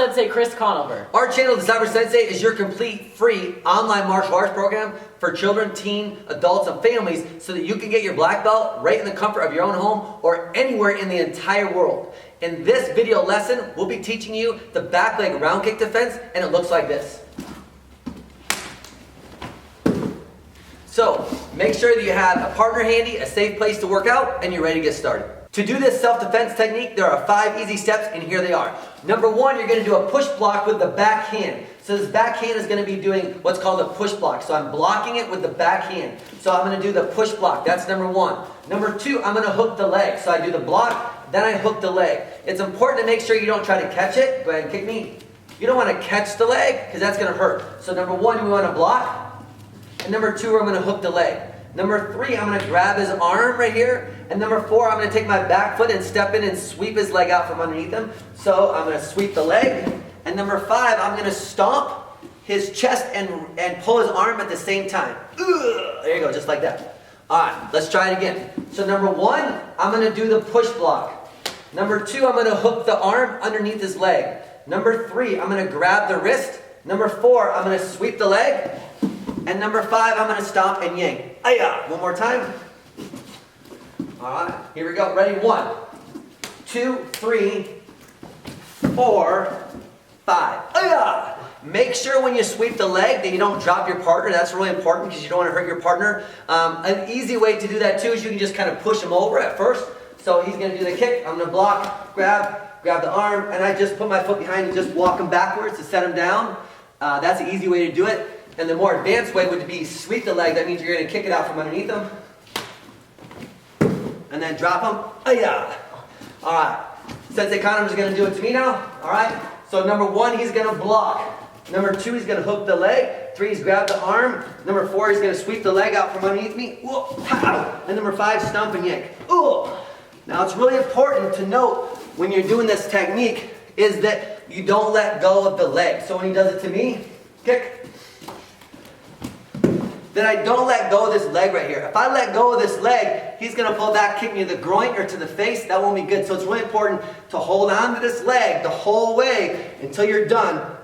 Sensei Chris Conover. Our channel, the Cyber Sensei, is your complete free online martial arts program for children, teen, adults, and families so that you can get your black belt right in the comfort of your own home or anywhere in the entire world. In this video lesson, we'll be teaching you the back leg round kick defense, and it looks like this. So, make sure that you have a partner handy, a safe place to work out, and you're ready to get started. To do this self-defense technique, there are 5 easy steps, and here they are. Number 1, you're going to do a push block with the back hand. So this back hand is going to be doing what's called a push block. So I'm blocking it with the back hand. So I'm going to do the push block. That's number 1. Number 2, I'm going to hook the leg. So I do the block, then I hook the leg. It's important to make sure you don't try to catch it. Go ahead and kick me. You don't want to catch the leg because that's going to hurt. So number 1, we want to block. And number 2, I'm going to hook the leg. Number 3, I'm going to grab his arm right here. And number 4, I'm going to take my back foot and step in and sweep his leg out from underneath him. So I'm going to sweep the leg. And number 5, I'm going to stomp his chest and pull his arm at the same time. There you go, just like that. All right, let's try it again. So number 1, I'm going to do the push block. Number 2, I'm going to hook the arm underneath his leg. Number 3, I'm going to grab the wrist. Number 4, I'm going to sweep the leg. And number 5, I'm going to stomp and yank. Aya! One more time. All right, here we go. Ready? 1, 2, 3, 4, 5. Aya! Make sure when you sweep the leg that you don't drop your partner. That's really important because you don't want to hurt your partner. An easy way to do that too is you can just kind of push him over at first. So he's going to do the kick. I'm going to block, grab the arm, and I just put my foot behind and just walk him backwards to set him down. That's an easy way to do it. And the more advanced way would be sweep the leg. That means you're going to kick it out from underneath him. And then drop him. Aya! All right. Sensei Conover is going to do it to me now. All right. So number 1, he's going to block. Number 2, he's going to hook the leg. 3, he's grab the arm. Number 4, he's going to sweep the leg out from underneath me. And number 5, stomp and yank. Now it's really important to note when you're doing this technique is that you don't let go of the leg. So when he does it to me, kick. Then I don't let go of this leg right here. If I let go of this leg, he's going to pull back, kick me in the groin or to the face. That won't be good. So it's really important to hold on to this leg the whole way until you're done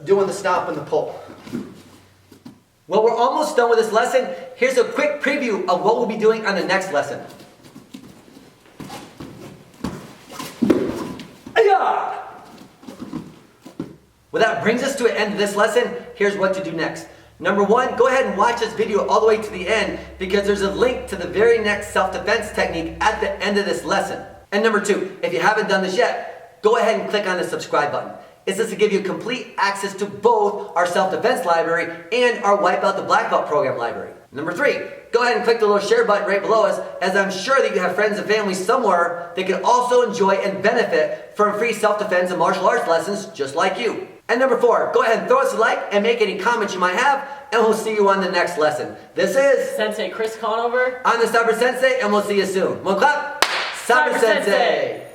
doing the stomp and the pull. Well, we're almost done with this lesson. Here's a quick preview of what we'll be doing on the next lesson. Aya! Well, that brings us to the end of this lesson. Here's what to do next. Number 1, go ahead and watch this video all the way to the end because there's a link to the very next self-defense technique at the end of this lesson. And number 2, if you haven't done this yet, go ahead and click on the subscribe button. It's just to give you complete access to both our self-defense library and our Wipe Out the Black Belt program library. Number 3, go ahead and click the little share button right below us, as I'm sure that you have friends and family somewhere that can also enjoy and benefit from free self-defense and martial arts lessons just like you. And number 4, go ahead and throw us a like and make any comments you might have, and we'll see you on the next lesson. This is Sensei Chris Conover. I'm the Cyber Sensei, and we'll see you soon. One clap. Cyber Sensei.